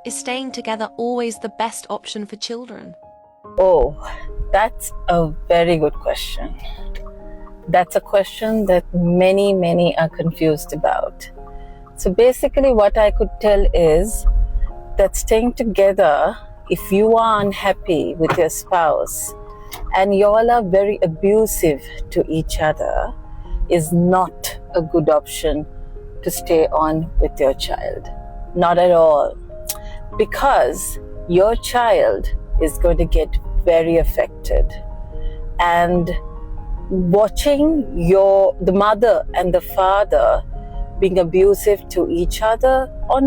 Is staying together always the best option for children? Oh, that's a very good question. That's a question that many are confused about. So basically what I could tell is that staying together, if you are unhappy with your spouse and you all are very abusive to each other, is not a good option to stay on with your child. Not at all. Because your child is going to get very affected. And watching the mother and the father being abusive to each other, or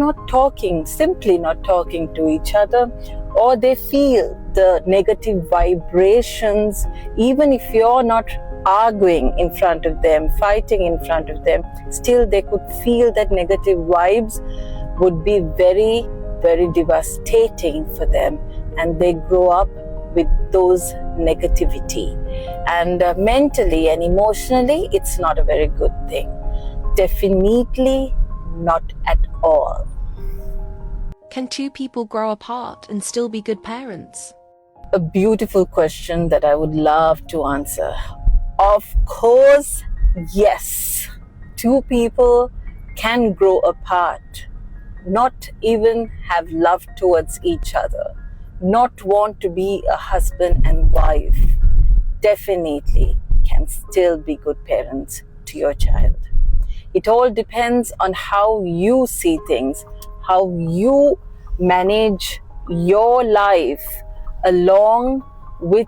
simply not talking to each other, or they feel the negative vibrations, even if you're not arguing in front of them, fighting in front of them, still they could feel that negative vibes would be very devastating for them, and they grow up with those negativity. And mentally and emotionally, it's not a very good thing. Definitely not at all. Can two people grow apart and still be good parents? A beautiful question that I would love to answer. Of course, yes. Two people can grow apart, not even have love towards each other, not want to be a husband and wife. Definitely can still be good parents to your child. It all depends on how you see things, how you manage your life along with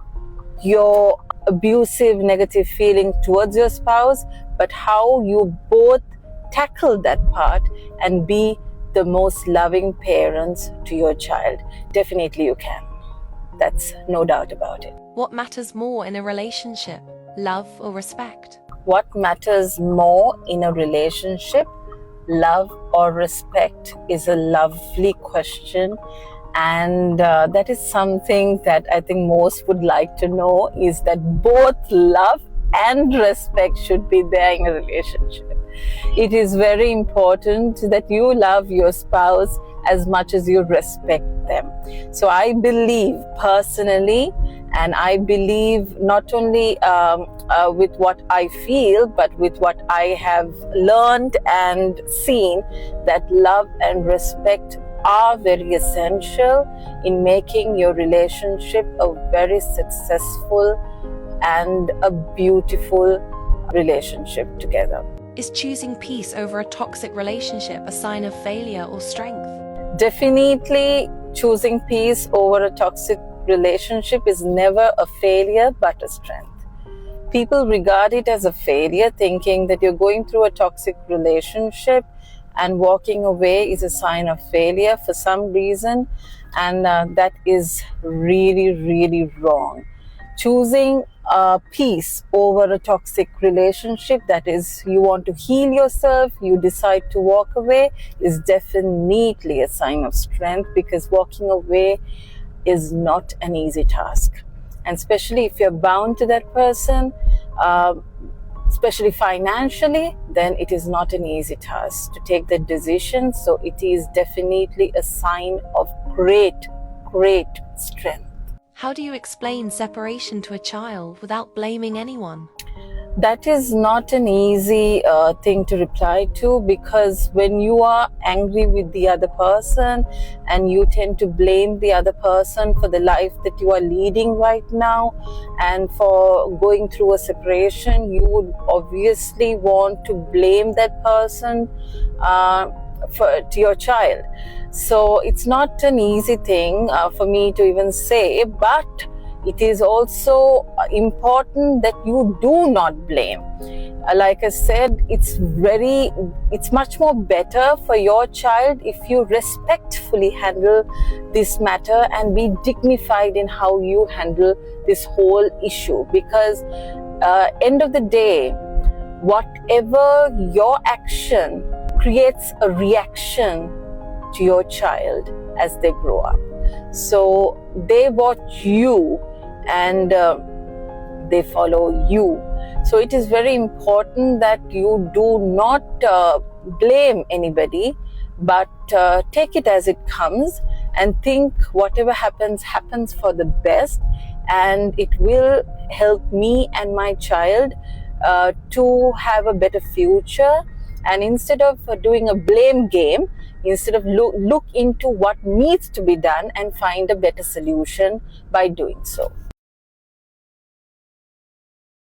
your abusive, negative feeling towards your spouse, but how you both tackle that part and be the most loving parents to your child. Definitely you can. That's no doubt about it. What matters more in a relationship, love or respect? What matters more in a relationship, love or respect, is a lovely question. And that is something that I think most would like to know, is that both love and respect should be there in a relationship. It is very important that you love your spouse as much as you respect them. So I believe personally, and I believe not only with what I feel, but with what I have learned and seen, that love and respect are very essential in making your relationship a very successful and a beautiful relationship together. Is choosing peace over a toxic relationship a sign of failure or strength? Definitely, choosing peace over a toxic relationship is never a failure but a strength. People regard it as a failure, thinking that you're going through a toxic relationship and walking away is a sign of failure for some reason, and that is really wrong. Choosing peace over a toxic relationship, that is, you want to heal yourself, you decide to walk away, is definitely a sign of strength, because walking away is not an easy task. And especially if you're bound to that person, especially financially, then it is not an easy task to take that decision. So it is definitely a sign of great strength. How do you explain separation to a child without blaming anyone? That is not an easy thing to reply to, because when you are angry with the other person and you tend to blame the other person for the life that you are leading right now and for going through a separation, you would obviously want to blame that person to your child. So it's not an easy thing for me to even say, but it is also important that you do not blame. Like I said, it's much more better for your child if you respectfully handle this matter and be dignified in how you handle this whole issue. Because end of the day, whatever your action creates a reaction to your child as they grow up. So they watch you and they follow you. So it is very important that you do not blame anybody, but take it as it comes and think whatever happens for the best, and it will help me and my child to have a better future. And instead of doing a blame game, instead of look into what needs to be done and find a better solution by doing so.